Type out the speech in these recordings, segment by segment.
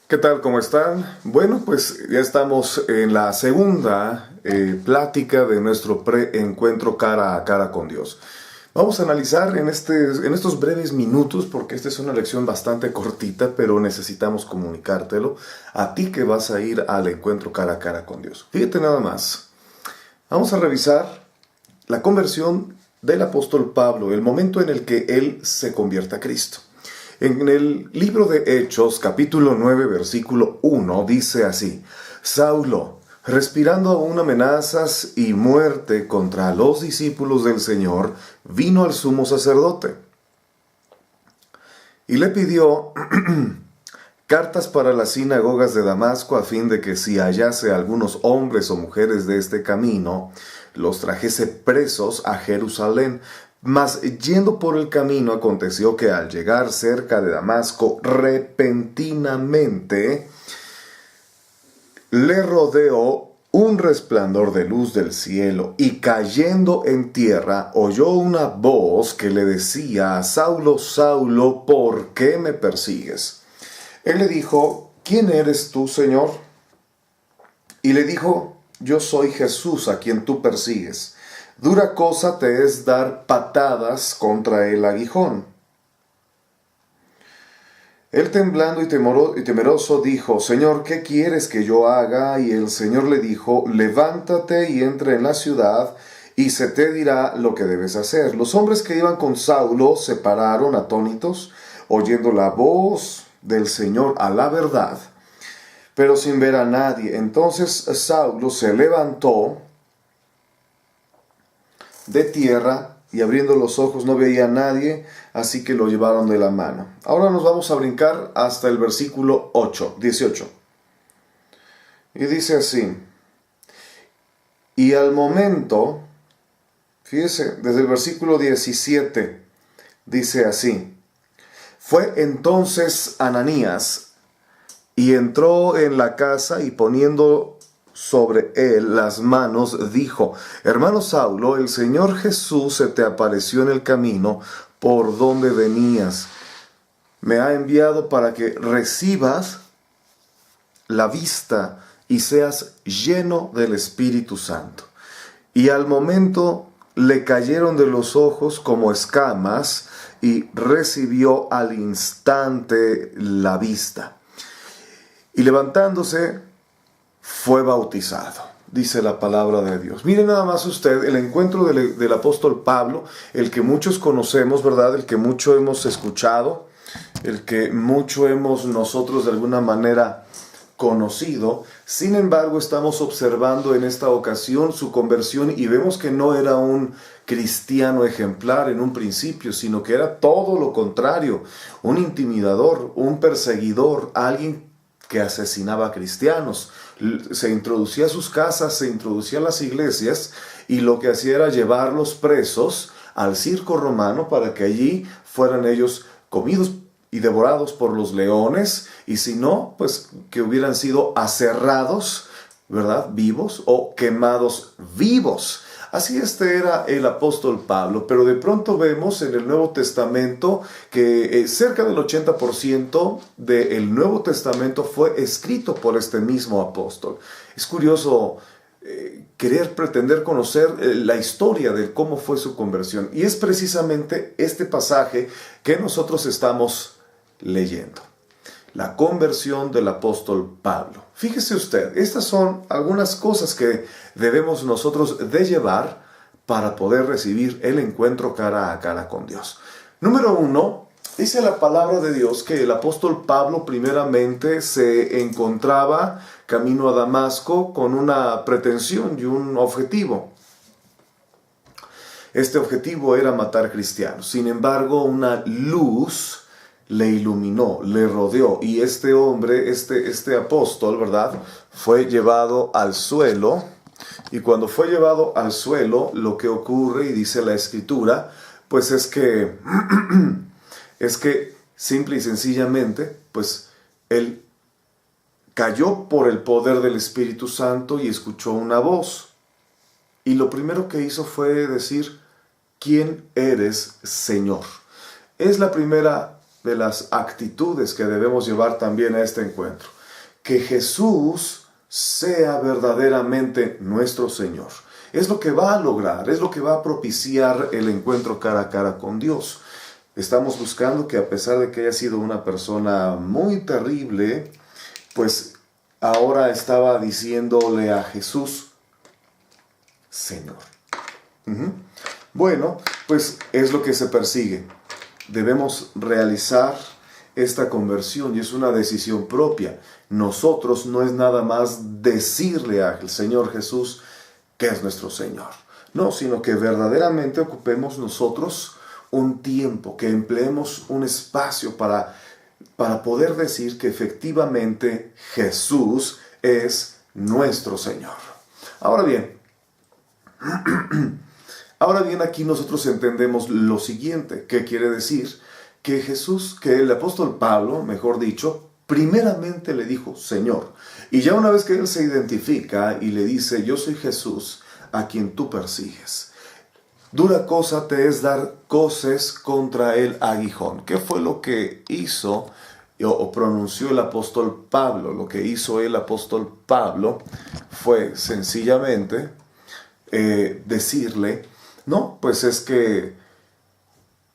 ¿Qué tal? ¿Cómo están? Bueno, pues ya estamos en la segunda plática de nuestro preencuentro cara a cara con Dios. Vamos a analizar en estos breves minutos, porque esta es una lección bastante cortita, pero necesitamos comunicártelo a ti que vas a ir al encuentro cara a cara con Dios. Fíjate nada más. Vamos a revisar la conversión del apóstol Pablo, el momento en el que él se convierte a Cristo. En el libro de Hechos, capítulo 9, versículo 1, dice así: Saulo, respirando aún amenazas y muerte contra los discípulos del Señor, vino al sumo sacerdote y le pidió cartas para las sinagogas de Damasco, a fin de que si hallase algunos hombres o mujeres de este camino, los trajese presos a Jerusalén. Mas yendo por el camino, aconteció que al llegar cerca de Damasco, repentinamente le rodeó un resplandor de luz del cielo, y cayendo en tierra, oyó una voz que le decía: Saulo, Saulo, ¿por qué me persigues? Él le dijo: ¿Quién eres tú, Señor? Y le dijo: Yo soy Jesús, a quien tú persigues. Dura cosa te es dar patadas contra el aguijón. Él, temblando y temeroso, dijo: Señor, ¿qué quieres que yo haga? Y el Señor le dijo: Levántate y entra en la ciudad, y se te dirá lo que debes hacer. Los hombres que iban con Saulo se pararon atónitos, oyendo la voz del Señor a la verdad, pero sin ver a nadie. Entonces Saulo se levantó de tierra, y abriendo los ojos no veía a nadie, así que lo llevaron de la mano. Ahora nos vamos a brincar hasta el versículo 18. Y dice así: y al momento, fíjese, desde el versículo 17, dice así: fue entonces Ananías, y entró en la casa, y poniendo sobre él las manos, dijo: Hermano Saulo, el Señor Jesús se te apareció en el camino por donde venías. Me ha enviado para que recibas la vista y seas lleno del Espíritu Santo. Y al momento le cayeron de los ojos como escamas, y recibió al instante la vista. Y levantándose, fue bautizado, dice la palabra de Dios. Miren nada más usted el encuentro del apóstol Pablo, el que muchos conocemos, ¿verdad? El que mucho hemos escuchado, el que mucho hemos nosotros de alguna manera conocido. Sin embargo, estamos observando en esta ocasión su conversión, y vemos que no era un cristiano ejemplar en un principio, sino que era todo lo contrario: un intimidador, un perseguidor, alguien que asesinaba a cristianos. Se introducía a sus casas, se introducía a las iglesias, y lo que hacía era llevarlos presos al circo romano, para que allí fueran ellos comidos y devorados por los leones, y si no, pues que hubieran sido aserrados, ¿verdad?, vivos, o quemados vivos. Así era el apóstol Pablo. Pero de pronto vemos en el Nuevo Testamento que cerca del 80% del Nuevo Testamento fue escrito por este mismo apóstol. Es curioso pretender conocer la historia de cómo fue su conversión. Y es precisamente este pasaje que nosotros estamos leyendo: la conversión del apóstol Pablo. Fíjese usted, estas son algunas cosas que debemos nosotros de llevar para poder recibir el encuentro cara a cara con Dios. Número 1, dice la palabra de Dios que el apóstol Pablo primeramente se encontraba camino a Damasco con una pretensión y un objetivo. Este objetivo era matar cristianos. Sin embargo, una luz le iluminó, le rodeó, y este hombre, este apóstol, ¿verdad?, fue llevado al suelo. Y cuando fue llevado al suelo, lo que ocurre, y dice la Escritura, pues es que simple y sencillamente, pues él cayó por el poder del Espíritu Santo y escuchó una voz. Y lo primero que hizo fue decir: ¿Quién eres, Señor? Es la primera de las actitudes que debemos llevar también a este encuentro. que Jesús sea verdaderamente nuestro Señor. Es lo que va a lograr, es lo que va a propiciar el encuentro cara a cara con Dios. Estamos buscando que, a pesar de que haya sido una persona muy terrible, pues ahora estaba diciéndole a Jesús, Señor. Bueno, pues es lo que se persigue. Debemos realizar esta conversión y es una decisión propia. Nosotros no es nada más decirle al Señor Jesús que es nuestro Señor. No, sino que verdaderamente ocupemos nosotros un tiempo, que empleemos un espacio para poder decir que efectivamente Jesús es nuestro Señor. Ahora bien, aquí nosotros entendemos lo siguiente. ¿Qué quiere decir? Que Jesús, que el apóstol Pablo, mejor dicho, primeramente le dijo Señor. Y ya una vez que él se identifica y le dice, yo soy Jesús a quien tú persigues, dura cosa te es dar coces contra el aguijón. ¿Qué fue lo que hizo o pronunció el apóstol Pablo? Lo que hizo el apóstol Pablo fue sencillamente decirle, no, pues es que,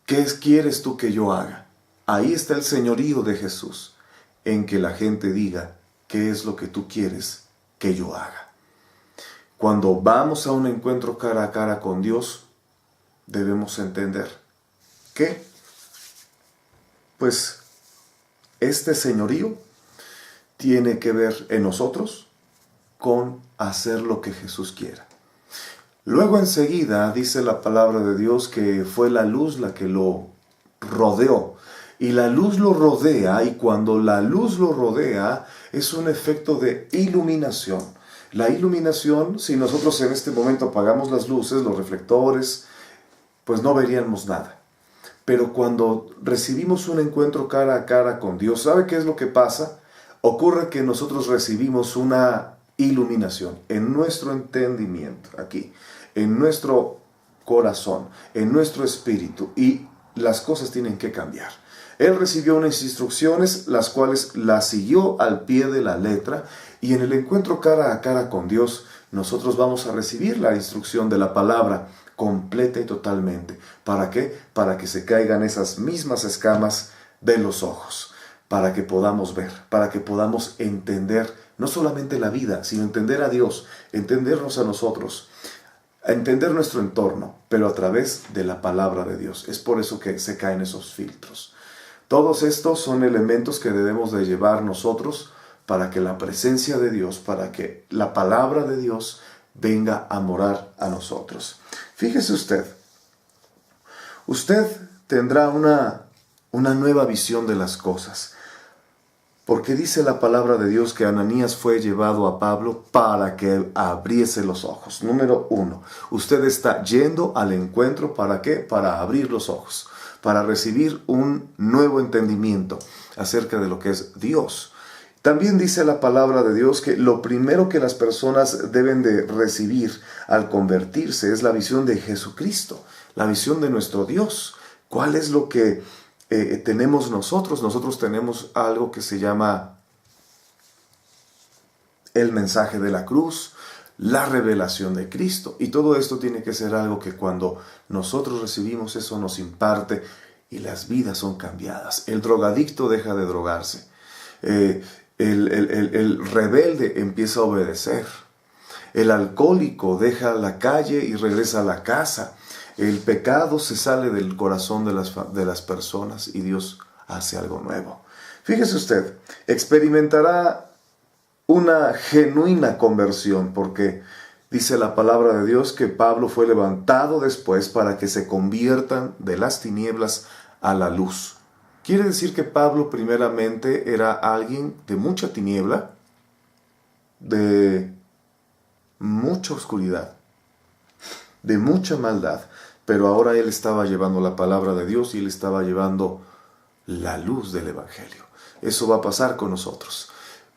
¿qué quieres tú que yo haga? Ahí está el señorío de Jesús, en que la gente diga, ¿qué es lo que tú quieres que yo haga? Cuando vamos a un encuentro cara a cara con Dios, debemos entender que, pues, este señorío tiene que ver en nosotros con hacer lo que Jesús quiera. Luego enseguida dice la palabra de Dios que fue la luz la que lo rodeó. Y la luz lo rodea, y cuando la luz lo rodea es un efecto de iluminación. La iluminación, si nosotros en este momento apagamos las luces, los reflectores, pues no veríamos nada. Pero cuando recibimos un encuentro cara a cara con Dios, ¿sabe qué es lo que pasa? Ocurre que nosotros recibimos una iluminación en nuestro entendimiento, aquí, en nuestro corazón, en nuestro espíritu, y las cosas tienen que cambiar. Él recibió unas instrucciones, las cuales las siguió al pie de la letra, y en el encuentro cara a cara con Dios, nosotros vamos a recibir la instrucción de la palabra completa y totalmente. ¿Para qué? Para que se caigan esas mismas escamas de los ojos, para que podamos ver, para que podamos entender no solamente la vida, sino entender a Dios, entendernos a nosotros, entender nuestro entorno, pero a través de la palabra de Dios. Es por eso que se caen esos filtros. Todos estos son elementos que debemos de llevar nosotros para que la presencia de Dios, para que la palabra de Dios venga a morar a nosotros. Fíjese usted tendrá una nueva visión de las cosas, porque dice la palabra de Dios que Ananías fue llevado a Pablo para que abriese los ojos. Número 1, usted está yendo al encuentro, ¿para qué? Para abrir los ojos, para recibir un nuevo entendimiento acerca de lo que es Dios. También dice la palabra de Dios que lo primero que las personas deben de recibir al convertirse es la visión de Jesucristo, la visión de nuestro Dios. ¿Cuál es lo que tenemos nosotros? Nosotros tenemos algo que se llama el mensaje de la cruz, la revelación de Cristo. Y todo esto tiene que ser algo que cuando nosotros recibimos eso nos imparte y las vidas son cambiadas. El drogadicto deja de drogarse. El rebelde empieza a obedecer. El alcohólico deja la calle y regresa a la casa. El pecado se sale del corazón de las personas y Dios hace algo nuevo. Fíjese usted, experimentará una genuina conversión, porque dice la palabra de Dios que Pablo fue levantado después para que se conviertan de las tinieblas a la luz. Quiere decir que Pablo primeramente era alguien de mucha tiniebla, de mucha oscuridad, de mucha maldad, pero ahora él estaba llevando la palabra de Dios y él estaba llevando la luz del Evangelio. Eso va a pasar con nosotros.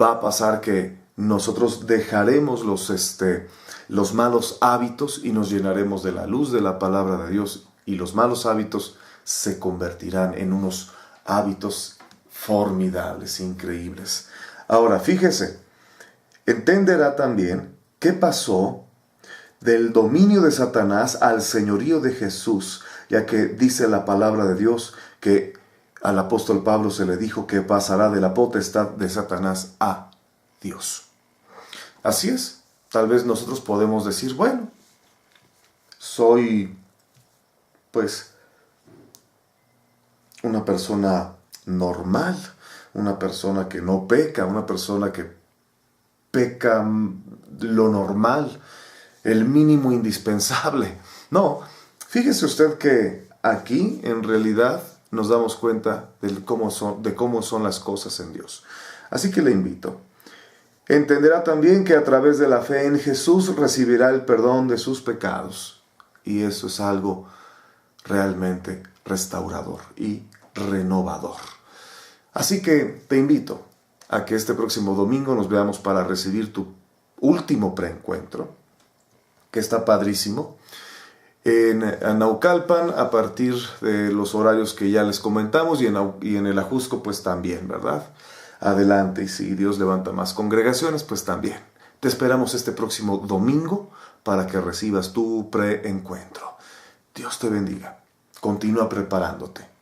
Va a pasar que nosotros dejaremos los malos hábitos y nos llenaremos de la luz de la palabra de Dios, y los malos hábitos se convertirán en unos hábitos formidables, increíbles. Ahora, fíjese, entenderá también qué pasó del dominio de Satanás al señorío de Jesús, ya que dice la palabra de Dios que al apóstol Pablo se le dijo que pasará de la potestad de Satanás a Dios. Así es, tal vez nosotros podemos decir, bueno, soy pues una persona normal, una persona que no peca, una persona que peca lo normal, el mínimo indispensable. No, fíjese usted que aquí en realidad nos damos cuenta de cómo son las cosas en Dios. Así que le invito. Entenderá también que a través de la fe en Jesús recibirá el perdón de sus pecados. Y eso es algo realmente restaurador y renovador. Así que te invito a que este próximo domingo nos veamos para recibir tu último preencuentro, que está padrísimo, en Naucalpan a partir de los horarios que ya les comentamos y en el Ajusco pues también, ¿verdad? Adelante, y si Dios levanta más congregaciones pues también. Te esperamos este próximo domingo para que recibas tu preencuentro. Dios te bendiga. Continúa preparándote.